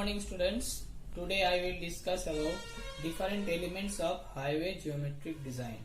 morning students. Today I will discuss about different elements of highway geometric design.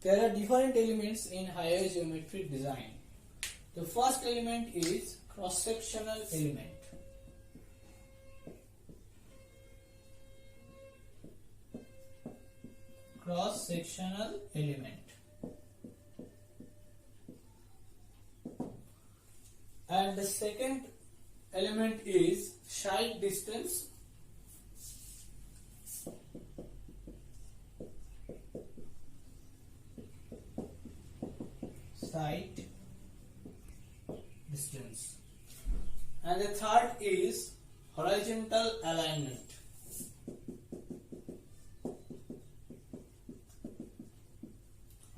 There are different elements in highway geometric design. The first element is cross-sectional element. Cross-sectional element. And the second element is side distance. Side distance. And the third is horizontal alignment.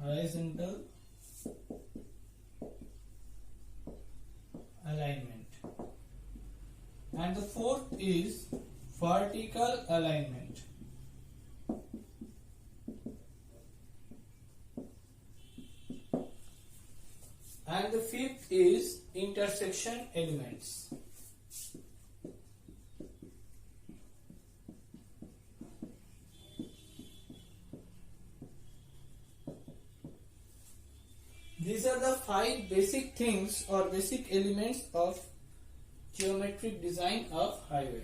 Horizontal alignment. And the fourth is vertical alignment. And the fifth is intersection elements. These are the five basic things or basic elements of geometric design of highway.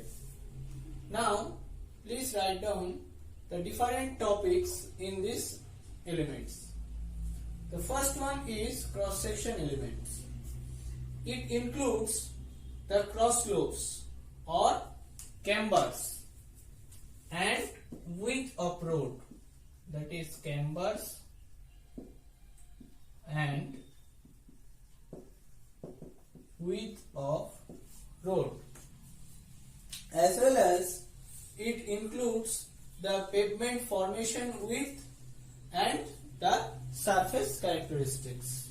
Now, please write down the different topics in these elements. The first one is cross-section elements. It includes the cross slopes or cambers and width of road, that is cambers and width of road, as well as it includes the pavement formation width and the surface characteristics.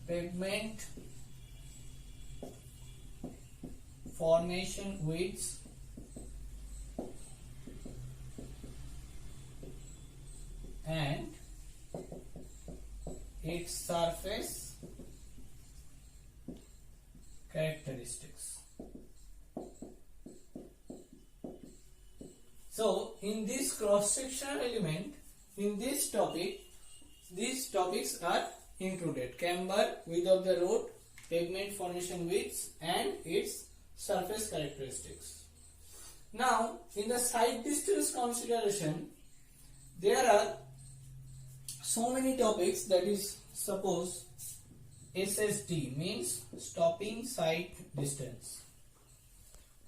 Pavement formation widths and its surface characteristics. So, in this cross-sectional element, in this topic, these topics are included: camber, width of the road, pavement formation widths and its surface characteristics. Now, in the side distance consideration, there are so many topics, that is, suppose SSD means stopping side distance,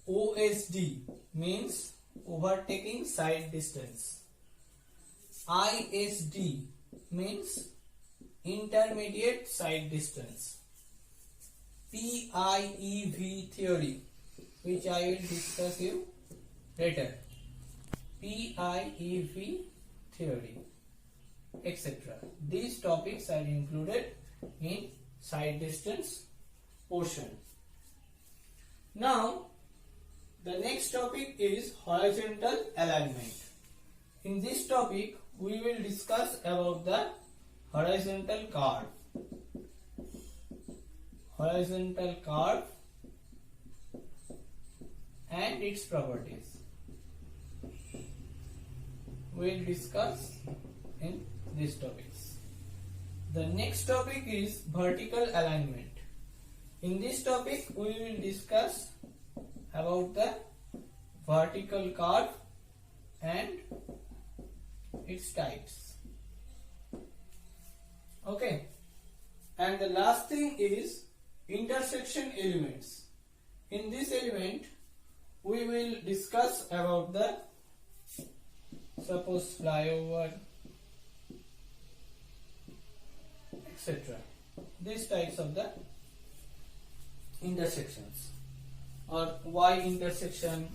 OSD means overtaking side distance, ISD means intermediate side distance, PIEV theory, which I will discuss you later, PIEV theory, etc. These topics are included in side distance portion. Now, the next topic is horizontal alignment. In this topic, we will discuss about the horizontal curve. Horizontal curve and its properties. We will discuss in these topics. The next topic is vertical alignment. In this topic, we will discuss about the vertical curve and its types. Okay. And the last thing is intersection elements. In this element, we will discuss about the, suppose, flyover, etc. These types of the intersections or Y intersection,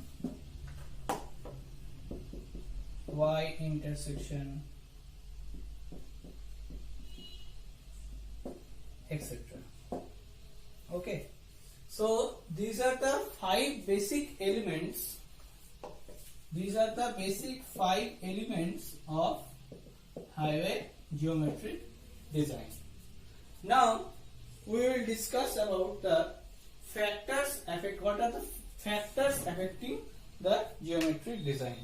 etc. Okay, so these are the five basic elements. These are the basic 5 elements of highway geometric design. Now we will discuss about the factors affect. What are the factors affecting the geometric design?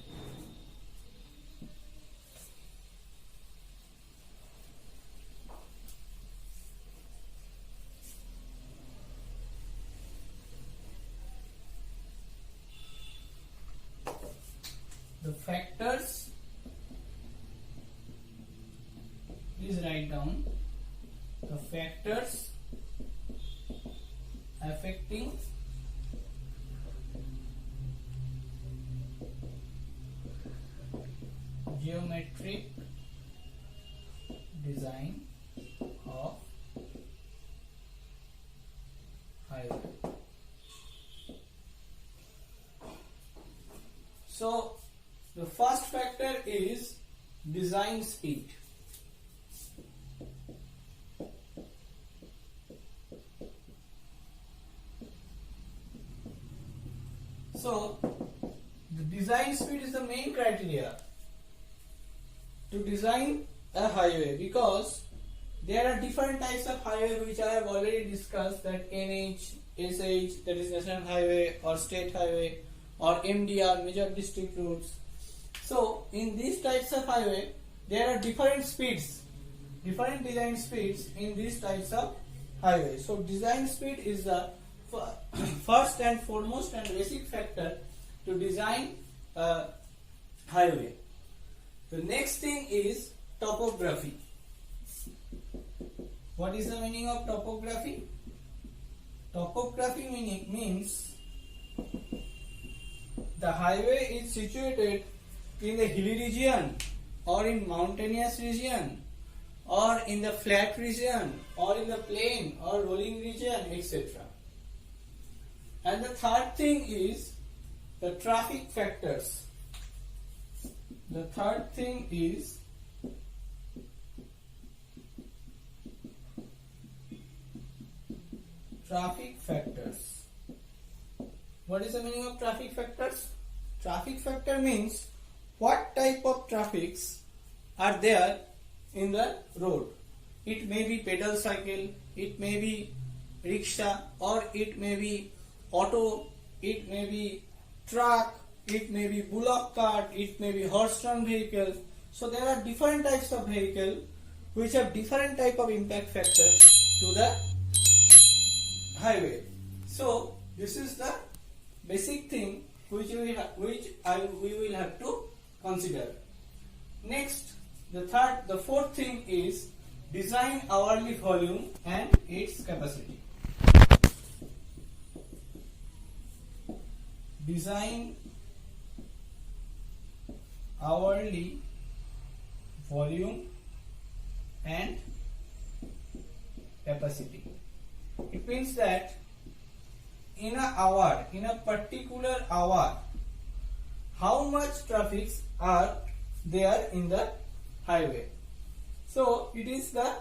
The factors, please write down the factors affecting geometric design of highway. So the first factor is design speed. So the design speed is the main criteria to design a highway, because there are different types of highway which I have already discussed, that NH, SH, that is National Highway or State Highway, or MDR, Major District Roads. So in these types of highway there are different speeds, different design speeds in these types of highway. So design speed is the first and foremost and basic factor to design a highway. The next thing is topography. What is the meaning of topography? Topography means the highway is situated in the hilly region or in mountainous region or in the flat region or in the plain or rolling region, etc. And the third thing is the traffic factors. The third thing is traffic factors. What is the meaning of traffic factors? Traffic factor means what type of traffics are there in the road. It may be pedal cycle, it may be rickshaw, or it may be auto, it may be truck, it may be bullock cart, it may be horse-drawn vehicle. So there are different types of vehicle which have different type of impact factor to the highway. So this is the basic thing which we will have to consider. Next, the fourth thing is design hourly volume and its capacity. Design hourly volume and capacity. It means that in a particular hour, how much traffic are there in the highway. So it is the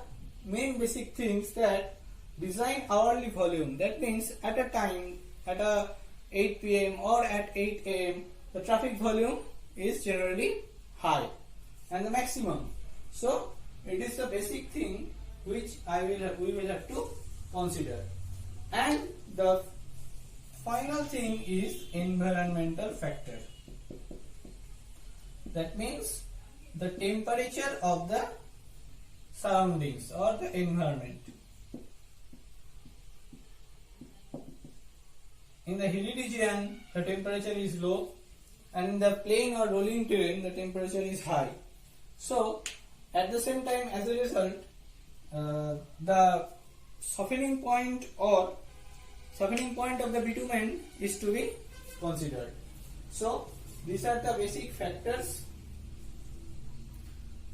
main basic things, that design hourly volume. That means at a time, at a 8 p.m. or at 8 a.m. the traffic volume is generally high and the maximum. So it is the basic thing which we will have to consider. And the final thing is environmental factor. That means the temperature of the surroundings or the environment. In the hilly region, the temperature is low, and in the plain or rolling terrain, the temperature is high. So, at the same time, as a result, the softening point of the bitumen is to be considered. So, these are the basic factors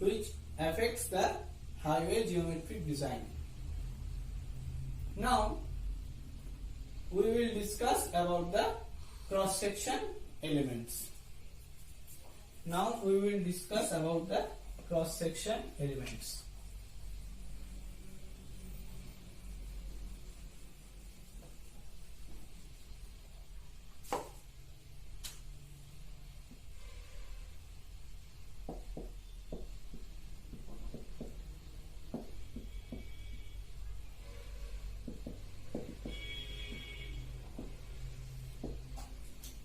which affects the highway geometric design. Now, we will discuss about the cross section elements. Now we will discuss about the cross section elements.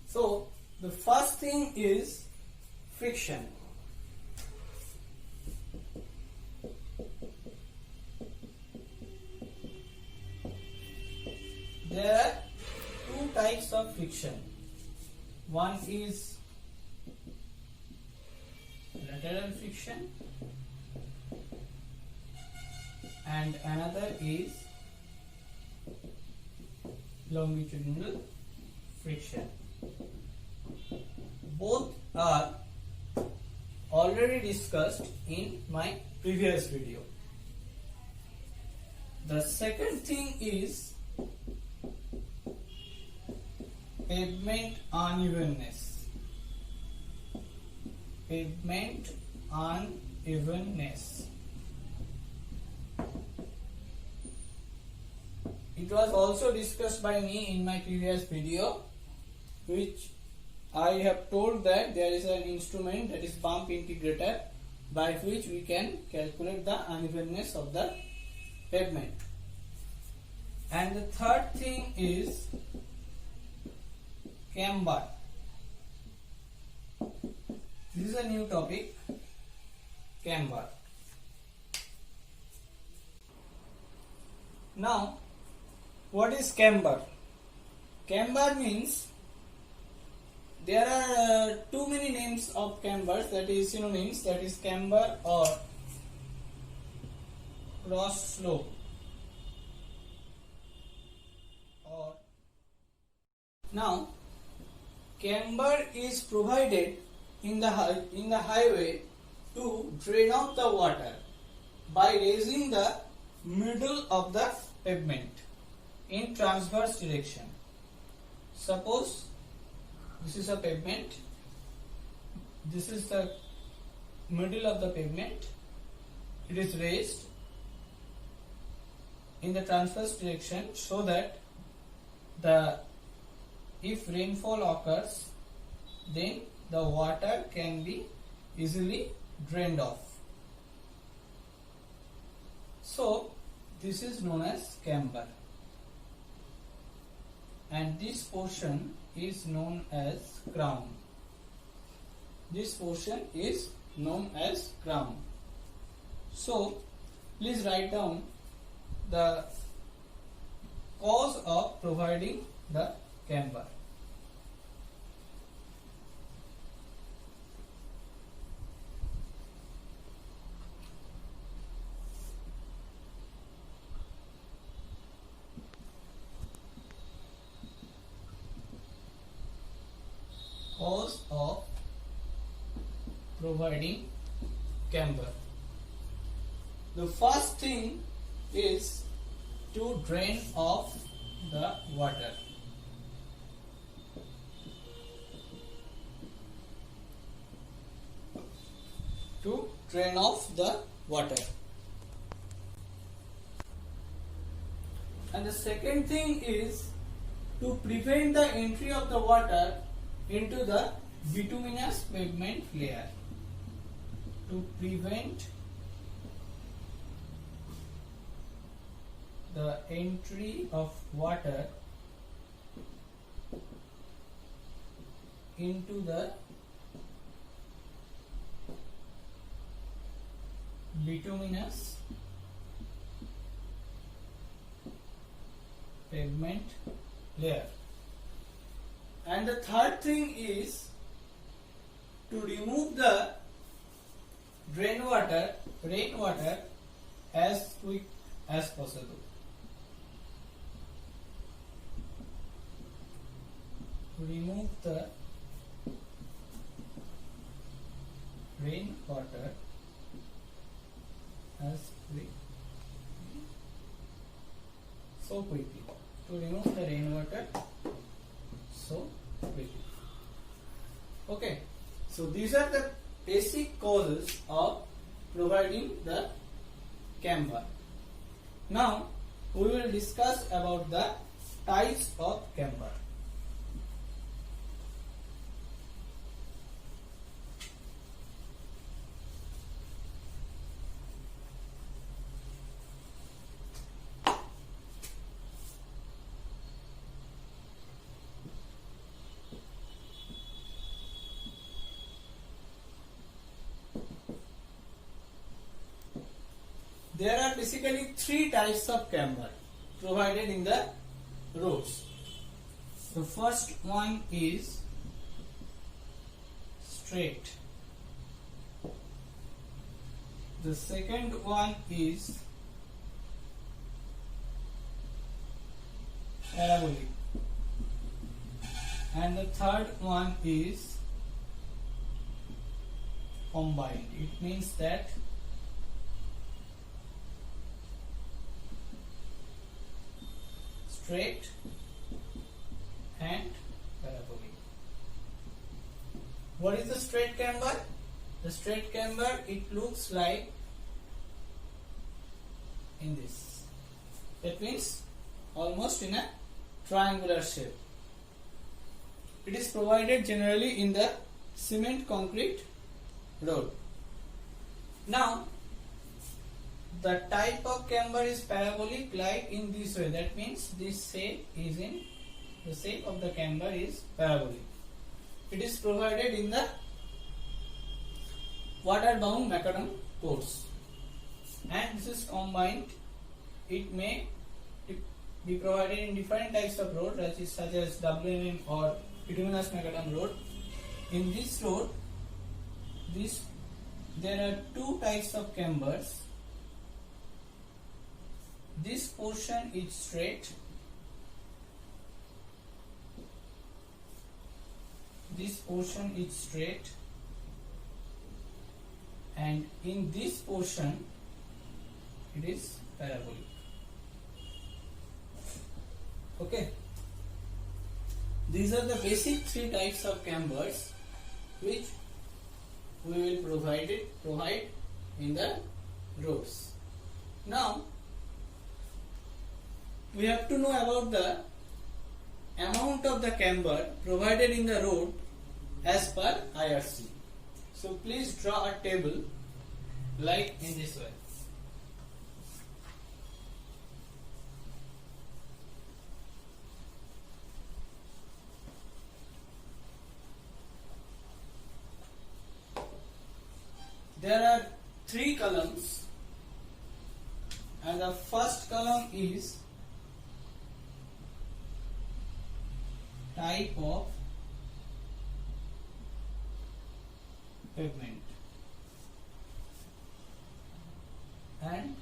So the first thing is friction. There are two types of friction. One is lateral friction and another is longitudinal friction. Both are already discussed in my previous video. The second thing is pavement unevenness. Pavement unevenness. It was also discussed by me in my previous video, which I have told that there is an instrument, that is bump integrator, by which we can calculate the unevenness of the pavement. And the third thing is camber. This is a new topic, camber. Now, what is camber? Camber means there are too many names of cambers, that is synonyms, that is camber or cross slope. Now, camber is provided in the highway to drain out the water by raising the middle of the pavement in transverse direction. Suppose this is a pavement, this is the middle of the pavement, it is raised in the transverse direction so that if rainfall occurs, then the water can be easily drained off. So this is known as camber, and this portion is known as crown. This portion is known as crown. So please write down the cause of providing the camber. Cause of providing camber. The first thing is to drain off the water. To drain off the water. And the second thing is to prevent the entry of the water into the bituminous pavement layer. To prevent the entry of water into the bituminous pavement layer. And the third thing is to remove the rainwater as quick as possible. Remove the rainwater as quickly. So quickly. to remove the rainwater so quickly. Okay, so these are the basic causes of providing the camber. Now we will discuss about the types of camber. There are basically three types of camber provided in the roads. The first one is straight. The second one is parabolic. And the third one is combined. It means that straight and parabolic. What is the straight camber? The straight camber, it looks like in this. That means almost in a triangular shape. It is provided generally in the cement concrete road. Now the type of camber is parabolic, like in this way. That means this shape is in the shape of the camber is parabolic. It is provided in the water bound macadam course, and this is combined. It may be provided in different types of road, such as WMM or bituminous macadam road. In this road, there are two types of cambers. This portion is straight. This portion is straight, and in this portion it is parabolic. Okay. These are the basic three types of cambers which we will provide in the roads. Now we have to know about the amount of the camber provided in the road as per IRC. So please draw a table like in this way. There are three columns, and the first column is type of pavement, and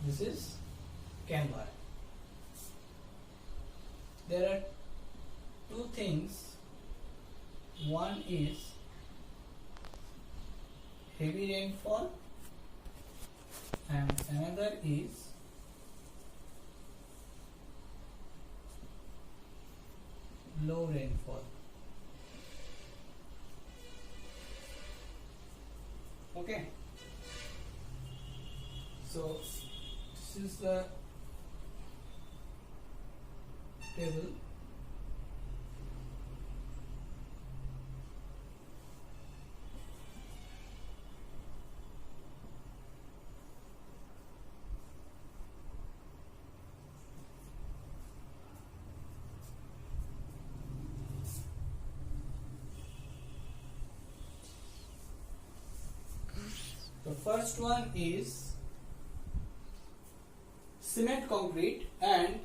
this is camber. There are two things. One is heavy rainfall and another is low rainfall. Okay, so this is the table. The first one is cement concrete and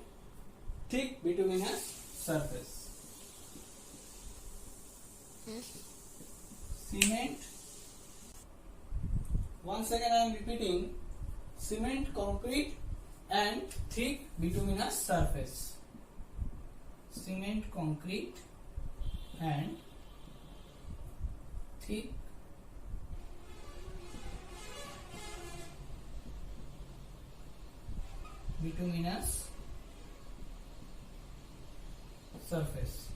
thick bituminous surface. Cement, once again I am repeating, cement concrete and thick bituminous surface. Cement concrete and thick bituminous surface.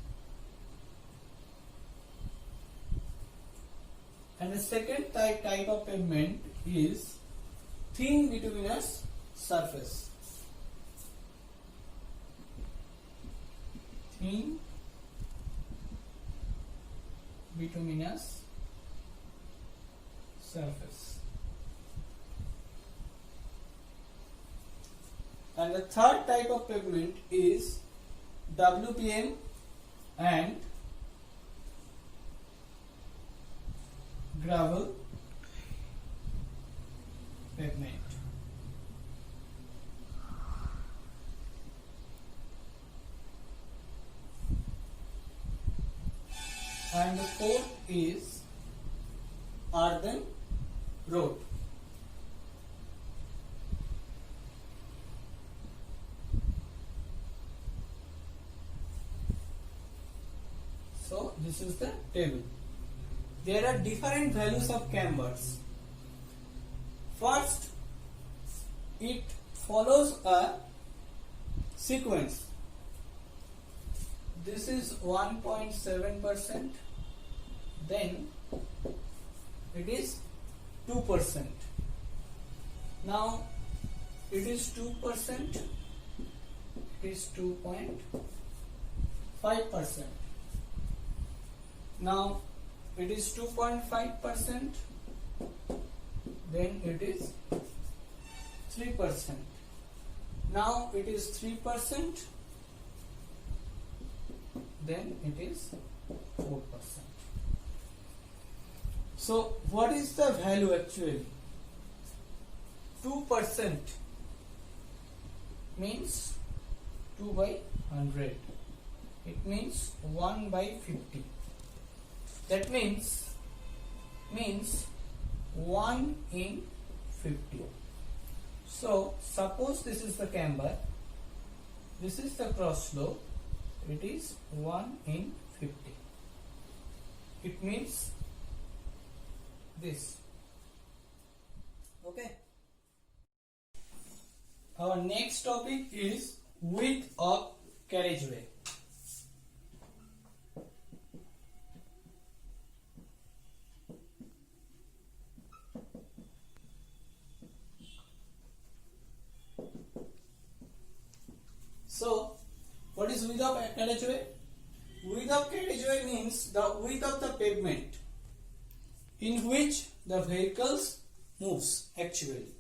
And the second type of pavement is thin bituminous surface. Thin bituminous surface. And the third type of pavement is WPM and gravel pavement. And the fourth is earthen road. So this is the table. There are different values of cambers. First, it follows a sequence. This is 1.7%, then it is 2%. Now it is 2%, it is 2.5%. Now it is 2.5%, then it is 3%. Now it is 3%, then it is 4%. So what is the value actually? 2% means 2 by 100. It means 1 by 50. That means 1 in 50. So suppose this is the camber, this is the cross slope, it is 1 in 50. It means this. Okay. Our next topic is width of carriageway. So, what is width of carriageway? Width of carriageway means the width of the pavement in which the vehicles moves actually.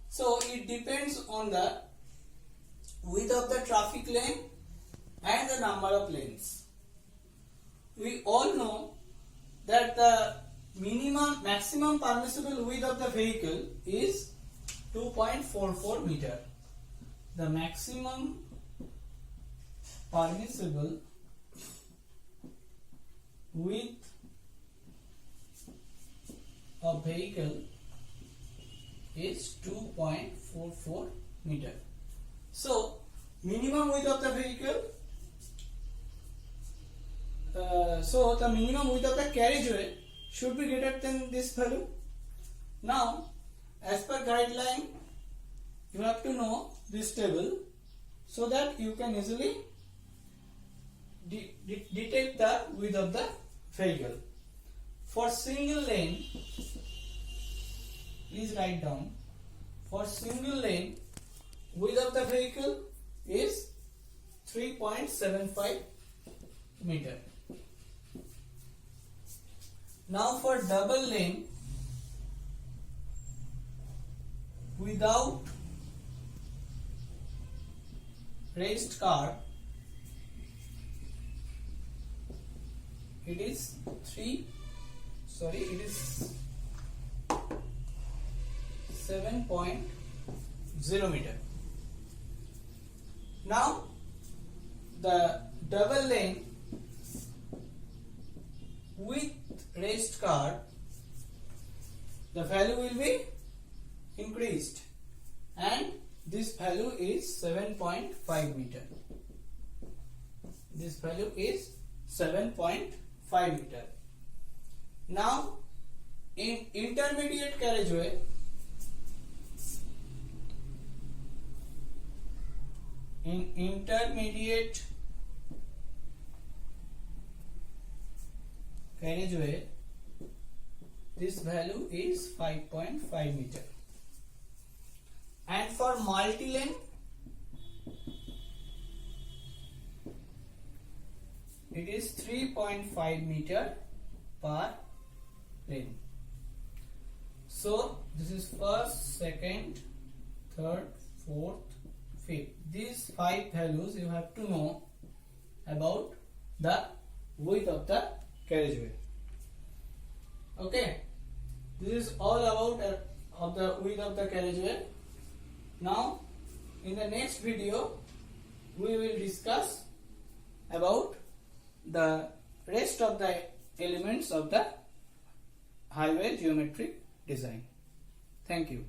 So, it depends on the width of the traffic lane and the number of lanes. We all know that the maximum permissible width of the vehicle is 2.44 meter. The maximum permissible width of vehicle is 2.44 meter. So minimum width of the vehicle, the minimum width of the carriageway should be greater than this value. Now, as per guideline, you have to know this table so that you can easily detect the width of the vehicle. For single lane, please write down, for single lane, width of the vehicle is 3.75 meter. Now for double lane, without raised car, it is 7.0 meter. Now the double lane with raised car, the value will be increased, and this value is 7.5 meter. This value is 7.5 meter. Now in intermediate carriageway, in intermediate carriageway, this value is 5.5 meter, and for multi-lane it is 3.5 meter per lane. So this is first, second, third, fourth, fifth. These 5 values you have to know about the width of the carriageway. Okay, this is all about of the width of the carriageway. Now in the next video we will discuss about the rest of the elements of the highway geometric design. Thank you.